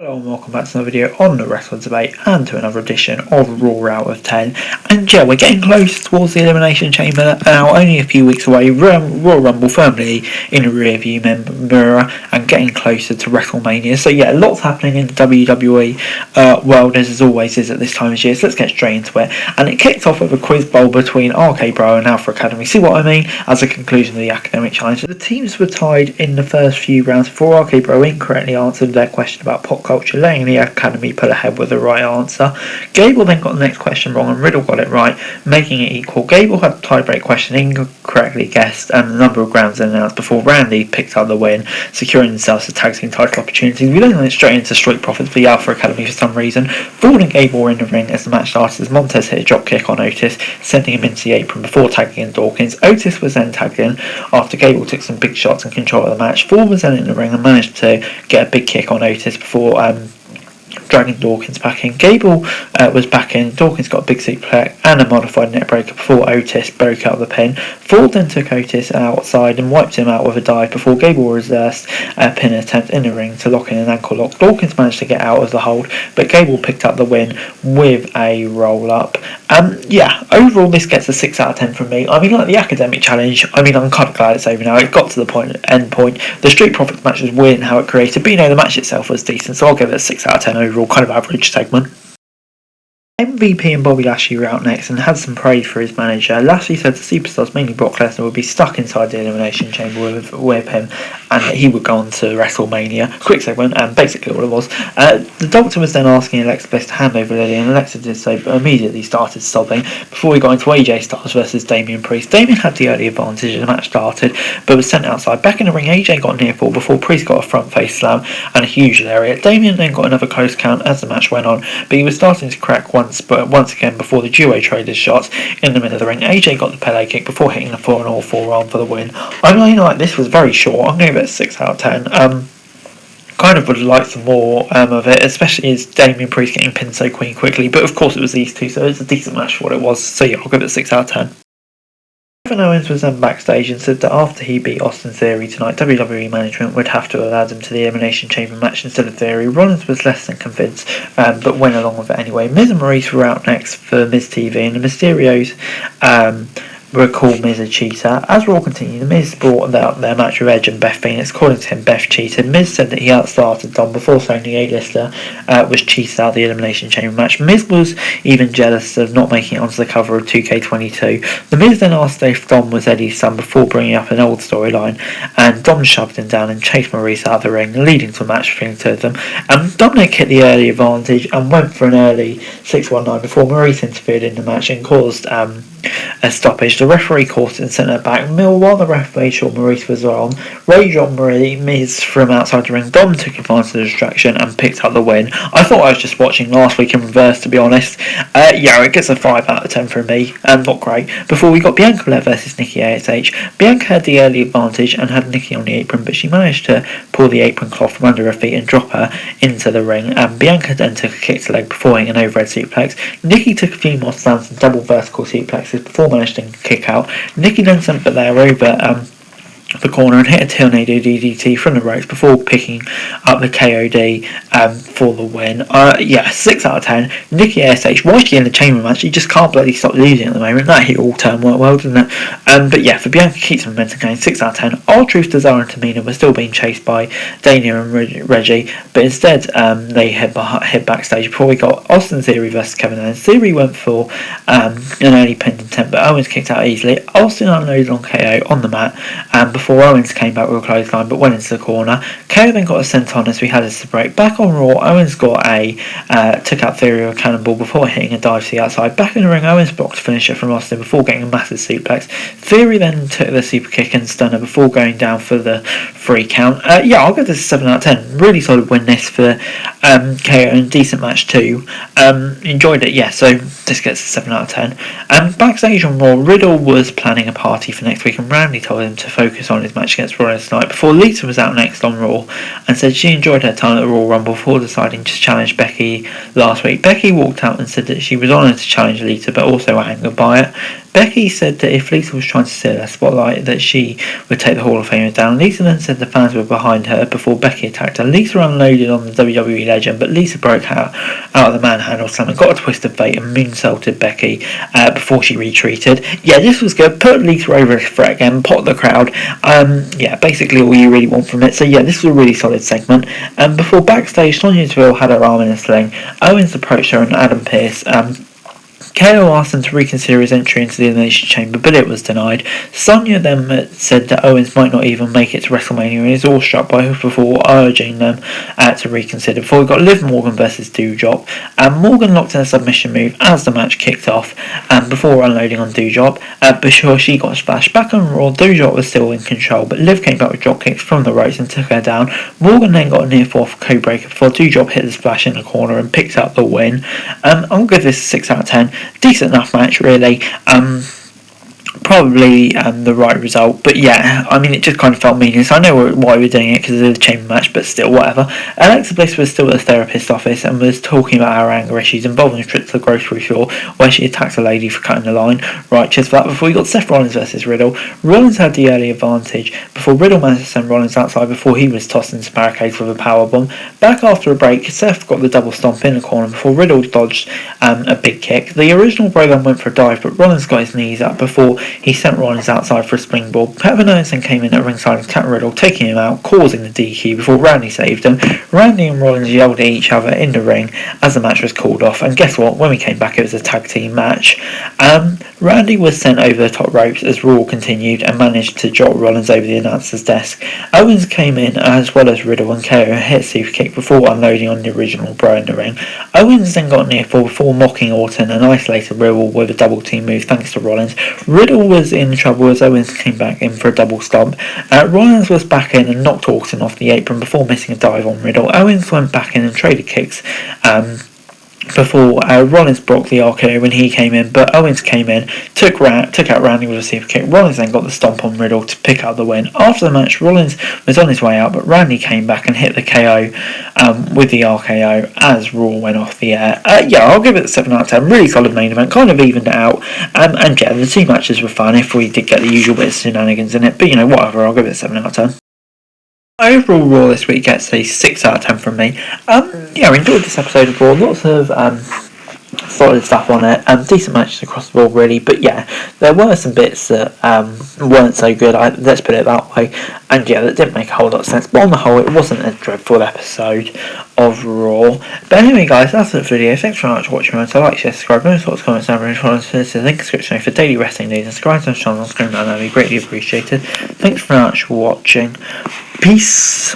Hello and welcome back to another video on the Wrestling Debate and to another edition of Raw Out of 10. And yeah, we're getting close towards the Elimination Chamber now, only a few weeks away. Royal Rumble firmly in the rearview mirror and getting closer to WrestleMania. So yeah, lots happening in the WWE world as always is at this time of year. So let's get straight into it. And it kicked off with a quiz bowl between RK Bro and Alpha Academy. See what I mean? As a conclusion of the academic challenge. The teams were tied in the first few rounds before RK Bro incorrectly answered their question about pop culture, letting the Academy pull ahead with the right answer. Gable then got the next question wrong and Riddle got it right, making it equal. Gable had the tiebreak question incorrectly guessed and the number of grounds announced before Randy picked up the win, securing themselves the tag team title opportunities. We then went straight into Street Profits for the Alpha Academy for some reason. Ford and Gable were in the ring as the match started as Montez hit a drop kick on Otis, sending him into the apron before tagging in Dawkins. Otis was then tagged in after Gable took some big shots and control of the match. Ford was then in the ring and managed to get a big kick on Otis before dragging Dawkins back in. Gable was back in. Dawkins got a big suplex and a modified neck breaker before Otis broke out the pin. Ford then took Otis outside and wiped him out with a dive before Gable reversed a pin attempt in the ring to lock in an ankle lock. Dawkins managed to get out of the hold, but Gable picked up the win with a roll up. Yeah, overall this gets a 6 out of 10 from me. I mean, like the academic challenge, I'm kind of glad it's over now. It got to the end point. The Street Profits match was weird in how it created, but the match itself was decent, so I'll give it a 6 out of 10 overall, kind of average segment. MVP and Bobby Lashley were out next and had some praise for his manager. Lashley said the superstars, mainly Brock Lesnar, would be stuck inside the Elimination Chamber with him and that he would go on to WrestleMania. Quick segment, and basically what it was. The Doctor was then asking Alexa Bliss to hand over Lily, and Alexa did so, but immediately started sobbing before we got into AJ Styles versus Damian Priest. Damian had the early advantage as the match started, but was sent outside. Back in the ring, AJ got a near fall before Priest got a front face slam and a huge lariat. Damian then got another close count as the match went on, but he was starting to crack but once again before the duo traded shots in the middle of the ring. AJ got the Pele kick before hitting the 4-all forearm for the win. I mean, like, this was very short. I'm going to give it a 6 out of 10. Kind of would like some more of it, especially as Damian Priest getting pinned so quickly, but of course it was these two, so it's a decent match for what it was. So yeah, I'll give it a 6 out of 10. Owens was then backstage and said that after he beat Austin Theory tonight, WWE management would have to allow them to the Elimination Chamber match instead of Theory. Rollins was less than convinced, but went along with it anyway. Miz and Maurice were out next for Miz TV, and the Mysterios were called Miz a cheater. As Raw continued, the Miz brought out their match with Edge and Beth Phoenix. According to him, Beth cheated. Miz said that he outstarted Dom before saying the A-lister was cheated out of the Elimination Chamber match. Miz was even jealous of not making it onto the cover of 2K22. The Miz then asked if Dom was Eddie's son before bringing up an old storyline, and Dom shoved him down and chased Maurice out of the ring, leading to a match between the two of them. Dominic hit the early advantage and went for an early 619 before Maurice interfered in the match and caused a stoppage. The referee caught it and sent it back. While the ref made sure Maurice was on, Ray dropped Miz from outside the ring. Dom took advantage of the distraction and picked up the win. I thought I was just watching last week in reverse, to be honest. Yeah, it gets a 5 out of 10 from me, and not great. Before we got Bianca versus Nikki ASH. Bianca had the early advantage and had Nikki on the apron, but she managed to pull the apron cloth from under her feet and drop her into the ring. Bianca then took a kick to leg before hitting an overhead suplex. Nikki took a few more slams and double vertical suplexes before managing to kick out. Nikki then sent Belair over the corner and hit a tornado DDT from the ropes before picking up the KOD for the win. Yeah, 6 out of 10. Nikki ASH, why is she in the chamber match? She just can't bloody stop losing at the moment. That heel all turn worked well, didn't it? But yeah, for Bianca, keeps momentum going. 6 out of 10. R-Truth, Cesaro and Tamina were still being chased by Damian and Reggie, but instead they head backstage before we got Austin Theory versus Kevin Owens. Theory went for an early pin attempt, but Owens kicked out easily. Austin unloaded on KO on the mat before Owens came back with a clothesline but went into the corner. KO then got a senton as we had us to break. Back on Raw, Owens got took out Theory with a cannonball before hitting a dive to the outside. Back in the ring, Owens blocked a finisher from Austin before getting a massive suplex. Theory then took the super kick and stunner before going down for the 3 count. Yeah, I'll give this a 7 out of 10. Really solid win this for KO, and decent match too. Enjoyed it, yeah, so this gets a 7 out of 10. Backstage on Raw, Riddle was planning a party for next week and Randy told him to focus on his match against Rollins tonight before Lita was out next on Raw and said she enjoyed her time at the Royal Rumble before deciding to challenge Becky last week. Becky walked out and said that she was honoured to challenge Lita but also angered by it. Becky said that if Lisa was trying to steal her spotlight, that she would take the Hall of Famer down. Lisa then said the fans were behind her before Becky attacked her. Lisa unloaded on the WWE legend, but Lisa broke out of the manhandle slam and got a twist of fate and moonsaulted Becky before she retreated. Yeah, this was good. Put Lisa over as a threat again, pot the crowd. Basically all you really want from it. So yeah, this was a really solid segment. Before backstage, Sonya Deville had her arm in a sling. Owens approached her and Adam Pearce. KO asked him to reconsider his entry into the Elimination Chamber, but it was denied. Sonya then said that Owens might not even make it to WrestleMania and is awestruck by her before urging them to reconsider. Before we got Liv Morgan versus Doudrop. Morgan locked in a submission move as the match kicked off before unloading on Doudrop. Before she got splashed. Back on Raw, Doudrop was still in control, but Liv came back with drop kicks from the ropes and took her down. Morgan then got a near fall code breaker before Doudrop hit the splash in the corner and picked up the win. I'll give this a 6 out of 10. Decent enough match, really. Probably the right result, but yeah, I mean, it just kind of felt meaningless. I know why we're doing it because of the chamber match, but still, whatever. Alexa Bliss was still at the therapist's office and was talking about her anger issues involving a trip to the grocery store where she attacked a lady for cutting the line. Righteous for that. Before we got Seth Rollins versus Riddle. Rollins had the early advantage before Riddle managed to send Rollins outside before he was tossed into barricades with a powerbomb. Back after a break, Seth got the double stomp in the corner before Riddle dodged a big kick. The original program went for a dive, but Rollins got his knees up before he sent Rollins outside for a springboard. Kevin Owens then came in at ringside and attacked Riddle, taking him out, causing the DQ before Randy saved him. Randy and Rollins yelled at each other in the ring as the match was called off, and guess what? When we came back, it was a tag team match. Randy was sent over the top ropes as Raw continued and managed to jot Rollins over the announcer's desk. Owens came in as well as Riddle and KO hit a super kick before unloading on the original bro in the ring. Owens then got near fall before mocking Orton and isolated Riddle with a double team move thanks to Rollins. Riddle was in trouble as Owens came back in for a double stomp. Rollins was back in and knocked Orton off the apron before missing a dive on Riddle. Owens went back in and traded kicks before Rollins broke the RKO when he came in, but Owens came in, took out Randy with a super kick. Rollins then got the stomp on Riddle to pick up the win. After the match, Rollins was on his way out, but Randy came back and hit the KO with the RKO as Raw went off the air. I'll give it a 7 out of 10. Really solid main event, kind of evened it out. And yeah, the two matches were fun if we did get the usual bit of shenanigans in it, but whatever, I'll give it a 7 out of 10. Overall, Raw this week gets a 6 out of 10 from me. I enjoyed this episode of Raw. Lots of solid stuff on it. Decent matches across the board, really. But yeah, there were some bits that weren't so good. Let's put it that way. And yeah, that didn't make a whole lot of sense. But on the whole, it wasn't a dreadful episode of Raw. But anyway, guys, that's the video. Thanks very much for watching. Remember to like, share, subscribe, no thoughts, comments, and follow us in the description for daily wrestling news. And subscribe to the channel on screen. That would be greatly appreciated. Thanks very much for watching. Peace.